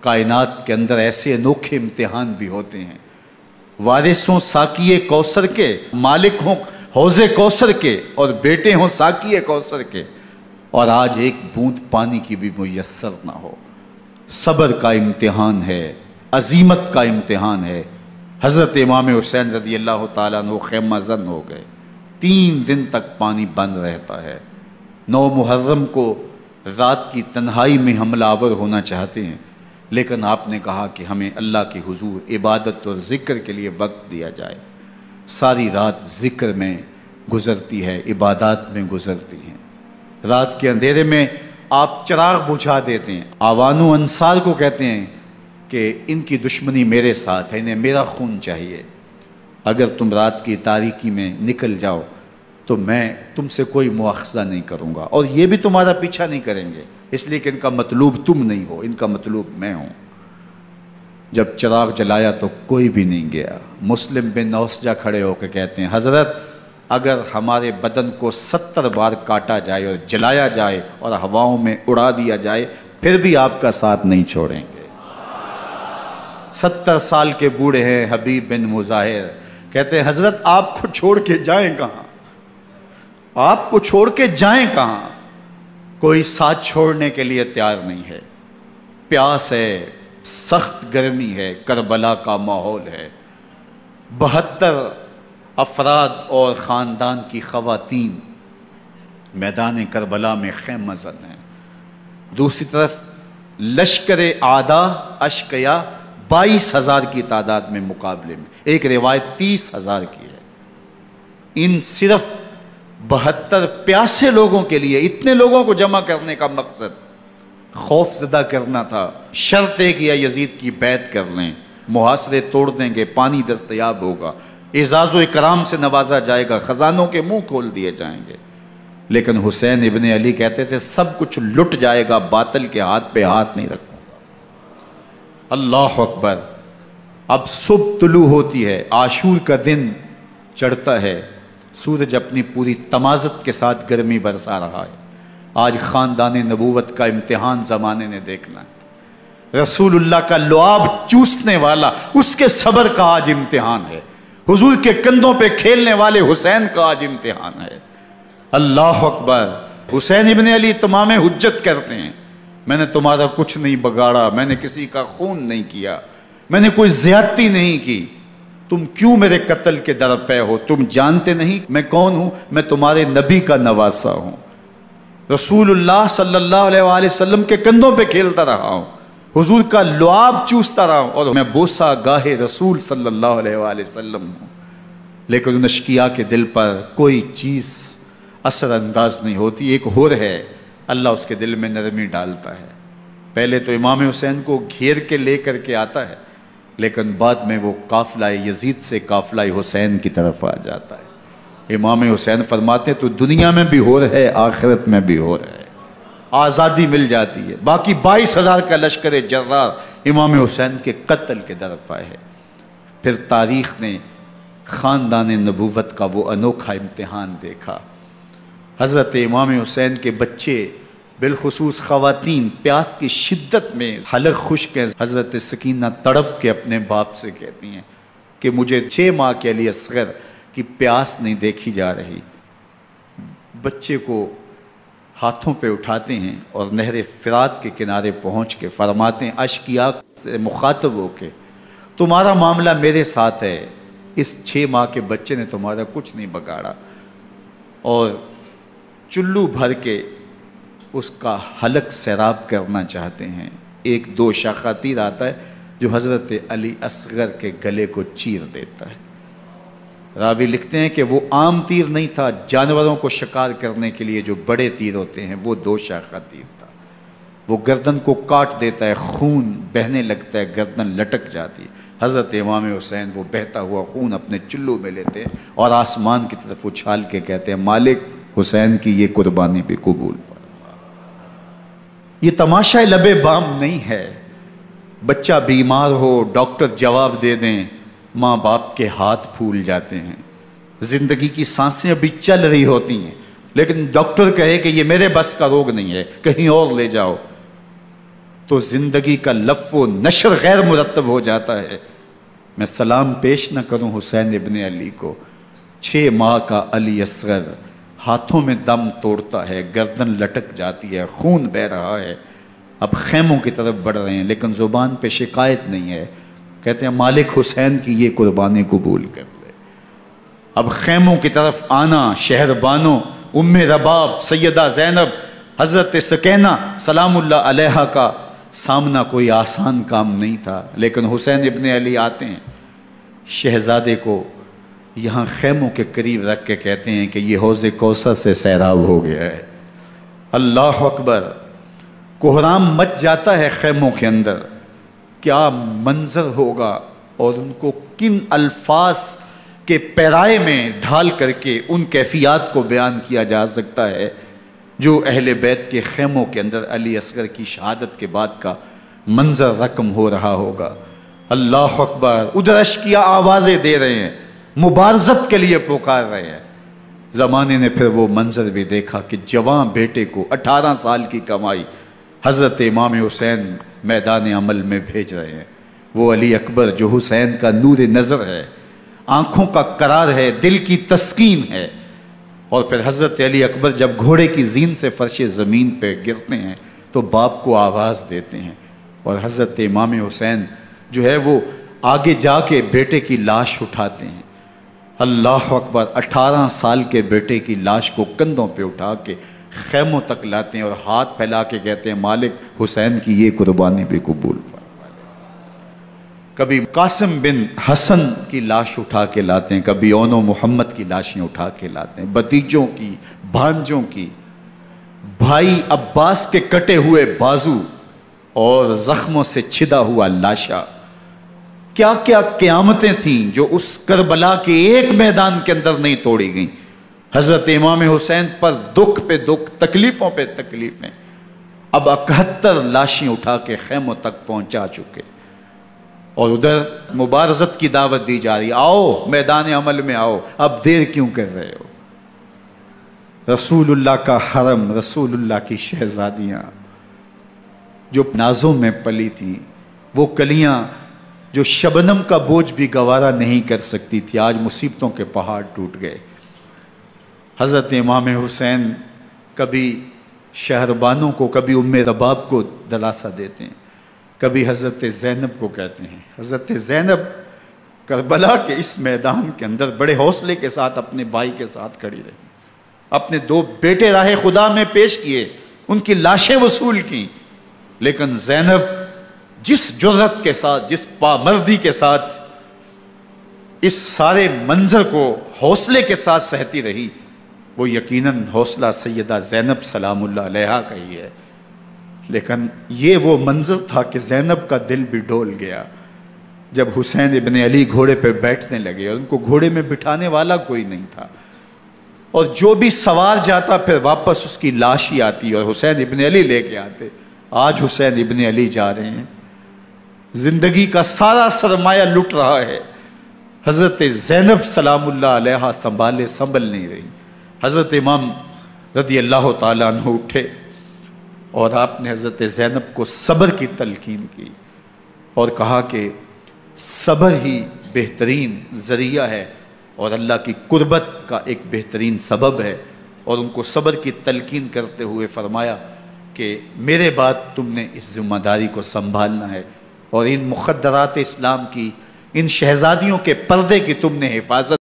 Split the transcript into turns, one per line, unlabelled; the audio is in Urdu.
کائنات کے اندر ایسے انوکھے امتحان بھی ہوتے ہیں، وارثوں ساقی کوثر کے، مالک ہوں حوض کوثر کے، اور بیٹے ہوں ساقی کوثر کے، اور آج ایک بوند پانی کی بھی میسر نہ ہو۔ صبر کا امتحان ہے، عزیمت کا امتحان ہے۔ حضرت امام حسین رضی اللہ تعالیٰ عنہ خیمہ زن ہو گئے، 3 دن تک پانی بند رہتا ہے۔ 9 محرم کو رات کی تنہائی میں حملہ آور ہونا چاہتے ہیں، لیکن آپ نے کہا کہ ہمیں اللہ کے حضور عبادت اور ذکر کے لیے وقت دیا جائے۔ ساری رات ذکر میں گزرتی ہے، عبادات میں گزرتی ہیں۔ رات کے اندھیرے میں آپ چراغ بجھا دیتے ہیں۔ آوان و انصار کو کہتے ہیں کہ ان کی دشمنی میرے ساتھ ہے، انہیں میرا خون چاہیے، اگر تم رات کی تاریکی میں نکل جاؤ تو میں تم سے کوئی مواخذہ نہیں کروں گا، اور یہ بھی تمہارا پیچھا نہیں کریں گے، اس لیے کہ ان کا مطلوب تم نہیں ہو، ان کا مطلوب میں ہوں۔ جب چراغ جلایا تو کوئی بھی نہیں گیا۔ مسلم بن نوسجہ کھڑے ہو کے کہتے ہیں، حضرت اگر ہمارے بدن کو 70 بار کاٹا جائے اور جلایا جائے اور ہواؤں میں اڑا دیا جائے پھر بھی آپ کا ساتھ نہیں چھوڑیں گے۔ 70 سال کے بوڑھے ہیں حبیب بن مظاہر، کہتے ہیں حضرت آپ کو چھوڑ کے جائیں کہاں، آپ کو چھوڑ کے جائیں کہاں؟ کوئی ساتھ چھوڑنے کے لیے تیار نہیں ہے۔ پیاس ہے، سخت گرمی ہے، کربلا کا ماحول ہے، 72 افراد اور خاندان کی خواتین میدان کربلا میں خیمہ زن ہیں۔ دوسری طرف لشکر اعداء اشقیا 22,000 کی تعداد میں مقابلے میں، ایک روایت 30,000 کی ہے۔ ان صرف 72 پیاسے لوگوں کے لیے اتنے لوگوں کو جمع کرنے کا مقصد خوف زدہ کرنا تھا۔ شرط ہے کہ یا یزید کی بیعت کر لیں، محاصرے توڑ دیں گے، پانی دستیاب ہوگا، اعزاز و اکرام سے نوازا جائے گا، خزانوں کے منہ کھول دیے جائیں گے۔ لیکن حسین ابن علی کہتے تھے سب کچھ لٹ جائے گا، باطل کے ہاتھ پہ ہاتھ نہیں رکھوں گا۔ اللہ اکبر۔ اب صبح طلوع ہوتی ہے، عاشور کا دن چڑھتا ہے، سورج اپنی پوری تمازت کے ساتھ گرمی برسا رہا ہے۔ آج خاندان نبوت کا امتحان زمانے نے دیکھنا ہے۔ رسول اللہ کا لعاب چوسنے والا اس کے صبر کا آج امتحان ہے، حضور کے کندھوں پہ کھیلنے والے حسین کا آج امتحان ہے۔ اللہ اکبر۔ حسین ابن علی تمام حجت کرتے ہیں، میں نے تمہارا کچھ نہیں بگاڑا، میں نے کسی کا خون نہیں کیا، میں نے کوئی زیادتی نہیں کی، تم کیوں میرے قتل کے در پہ ہو؟ تم جانتے نہیں میں کون ہوں؟ میں تمہارے نبی کا نواسا ہوں، رسول اللہ صلی اللہ علیہ وآلہ وسلم کے کندھوں پہ کھیلتا رہا ہوں، حضور کا لعاب چوستا رہا ہوں، اور میں بوسہ گاہ رسول صلی اللہ علیہ وآلہ وسلم ہوں۔ لیکن ان اشقیاء کے دل پر کوئی چیز اثر انداز نہیں ہوتی۔ ایک ہور ہے، اللہ اس کے دل میں نرمی ڈالتا ہے۔ پہلے تو امام حسین کو گھیر کے لے کر کے آتا ہے، لیکن بعد میں وہ قافلہ یزید سے قافلہ حسین کی طرف آ جاتا ہے۔ امام حسین فرماتے ہیں تو دنیا میں بھی ہو رہے، آخرت میں بھی ہو رہے، آزادی مل جاتی ہے۔ باقی 22,000 کا لشکر جرار امام حسین کے قتل کے در پہ ہے۔ پھر تاریخ نے خاندان نبوت کا وہ انوکھا امتحان دیکھا۔ حضرت امام حسین کے بچے بالخصوص خواتین پیاس کی شدت میں حلق خشک ہیں۔ حضرت سکینہ تڑپ کے اپنے باپ سے کہتی ہیں کہ مجھے 6 ماہ کے علی اصغر کی پیاس نہیں دیکھی جا رہی۔ بچے کو ہاتھوں پہ اٹھاتے ہیں اور نہر فرات کے کنارے پہنچ کے فرماتے ہیں اشقیاء سے مخاطب ہو کے، تمہارا معاملہ میرے ساتھ ہے، اس 6 ماہ کے بچے نے تمہارا کچھ نہیں بگاڑا، اور چلو بھر کے اس کا حلق سیراب کرنا چاہتے ہیں۔ ایک 2 شاخہ تیر آتا ہے جو حضرت علی اصغر کے گلے کو چیر دیتا ہے۔ راوی لکھتے ہیں کہ وہ عام تیر نہیں تھا، جانوروں کو شکار کرنے کے لیے جو بڑے تیر ہوتے ہیں وہ 2 شاخہ تیر تھا۔ وہ گردن کو کاٹ دیتا ہے، خون بہنے لگتا ہے، گردن لٹک جاتی ہے۔ حضرت امام حسین وہ بہتا ہوا خون اپنے چلو میں لیتے ہیں اور آسمان کی طرف اچھال کے کہتے ہیں مالک حسین کی یہ قربانی بھی قبول فرما۔ یہ تماشا لب بام نہیں ہے، بچہ بیمار ہو ڈاکٹر جواب دے دیں، ماں باپ کے ہاتھ پھول جاتے ہیں، زندگی کی سانسیں ابھی چل رہی ہوتی ہیں، لیکن ڈاکٹر کہے کہ یہ میرے بس کا روگ نہیں ہے، کہیں اور لے جاؤ، تو زندگی کا لف و نشر غیر مرتب ہو جاتا ہے۔ میں سلام پیش نہ کروں حسین ابن علی کو، 6 ماہ کا علی اصغر ہاتھوں میں دم توڑتا ہے، گردن لٹک جاتی ہے، خون بہہ رہا ہے، اب خیموں کی طرف بڑھ رہے ہیں، لیکن زبان پہ شکایت نہیں ہے۔ کہتے ہیں مالک حسین کی یہ قربانی قبول کر لے۔ اب خیموں کی طرف آنا، شہر بانو، ام رباب، سیدہ زینب، حضرت سکینہ سلام اللہ علیہا کا سامنا کوئی آسان کام نہیں تھا، لیکن حسین ابن علی آتے ہیں، شہزادے کو یہاں خیموں کے قریب رکھ کے کہتے ہیں کہ یہ حوض کوثر سے سیراب ہو گیا ہے۔ اللہ اکبر! کوہرام مچ جاتا ہے خیموں کے اندر، کیا منظر ہوگا، اور ان کو کن الفاظ کے پیرائے میں ڈھال کر کے ان کیفیات کو بیان کیا جا سکتا ہے جو اہل بیت کے خیموں کے اندر علی اصغر کی شہادت کے بعد کا منظر رقم ہو رہا ہوگا۔ اللہ اکبر! ادھر عشقیہ آوازیں دے رہے ہیں، مبارزت کے لیے پکار رہے ہیں۔ زمانے نے پھر وہ منظر بھی دیکھا کہ جوان بیٹے کو 18 سال کی کمائی حضرت امام حسین میدان عمل میں بھیج رہے ہیں۔ وہ علی اکبر جو حسین کا نور نظر ہے، آنکھوں کا قرار ہے، دل کی تسکین ہے۔ اور پھر حضرت علی اکبر جب گھوڑے کی زین سے فرش زمین پہ گرتے ہیں تو باپ کو آواز دیتے ہیں، اور حضرت امام حسین جو ہے وہ آگے جا کے بیٹے کی لاش اٹھاتے ہیں۔ اللہ اکبر! 18 سال کے بیٹے کی لاش کو کندھوں پہ اٹھا کے خیموں تک لاتے ہیں اور ہاتھ پھیلا کے کہتے ہیں مالک حسین کی یہ قربانی بھی قبول فرما لے۔ کبھی قاسم بن حسن کی لاش اٹھا کے لاتے ہیں، کبھی اون و محمد کی لاشیں اٹھا کے لاتے ہیں، بتیجوں کی، بھانجوں کی، بھائی عباس کے کٹے ہوئے بازو اور زخموں سے چھدا ہوا لاشا۔ کیا کیا قیامتیں تھیں جو اس کربلا کے ایک میدان کے اندر نہیں توڑی گئیں۔ حضرت امام حسین پر دکھ پہ دکھ، تکلیفوں پہ تکلیفیں، اب 71 لاشیں اٹھا کے خیموں تک پہنچا چکے، اور ادھر مبارزت کی دعوت دی جا رہی، آؤ میدان عمل میں آؤ، اب دیر کیوں کر رہے ہو۔ رسول اللہ کا حرم، رسول اللہ کی شہزادیاں جو نازوں میں پلی تھیں، وہ کلیاں جو شبنم کا بوجھ بھی گوارا نہیں کر سکتی تھی، آج مصیبتوں کے پہاڑ ٹوٹ گئے۔ حضرت امام حسین کبھی شہربانوں کو، کبھی ام رباب کو دلاسا دیتے ہیں، کبھی حضرت زینب کو کہتے ہیں۔ حضرت زینب کربلا کے اس میدان کے اندر بڑے حوصلے کے ساتھ اپنے بھائی کے ساتھ کھڑی رہی، اپنے 2 بیٹے راہ خدا میں پیش کیے، ان کی لاشیں وصول کی، لیکن زینب جس جرأت کے ساتھ، جس پامردی کے ساتھ اس سارے منظر کو حوصلے کے ساتھ سہتی رہی، وہ یقیناً حوصلہ سیدہ زینب سلام اللہ علیہا کا ہی ہے۔ لیکن یہ وہ منظر تھا کہ زینب کا دل بھی ڈول گیا جب حسین ابن علی گھوڑے پہ بیٹھنے لگے، اور ان کو گھوڑے میں بٹھانے والا کوئی نہیں تھا، اور جو بھی سوار جاتا پھر واپس اس کی لاش ہی آتی اور حسین ابن علی لے کے آتے۔ آج حسین ابن علی جا رہے ہیں، زندگی کا سارا سرمایہ لٹ رہا ہے، حضرت زینب سلام اللہ علیہا سنبھل نہیں رہی۔ حضرت امام رضی اللہ تعالیٰ عنہ اٹھے اور آپ نے حضرت زینب کو صبر کی تلقین کی اور کہا کہ صبر ہی بہترین ذریعہ ہے اور اللہ کی قربت کا ایک بہترین سبب ہے، اور ان کو صبر کی تلقین کرتے ہوئے فرمایا کہ میرے بعد تم نے اس ذمہ داری کو سنبھالنا ہے، اور ان مخدرات اسلام کی، ان شہزادیوں کے پردے کی تم نے حفاظت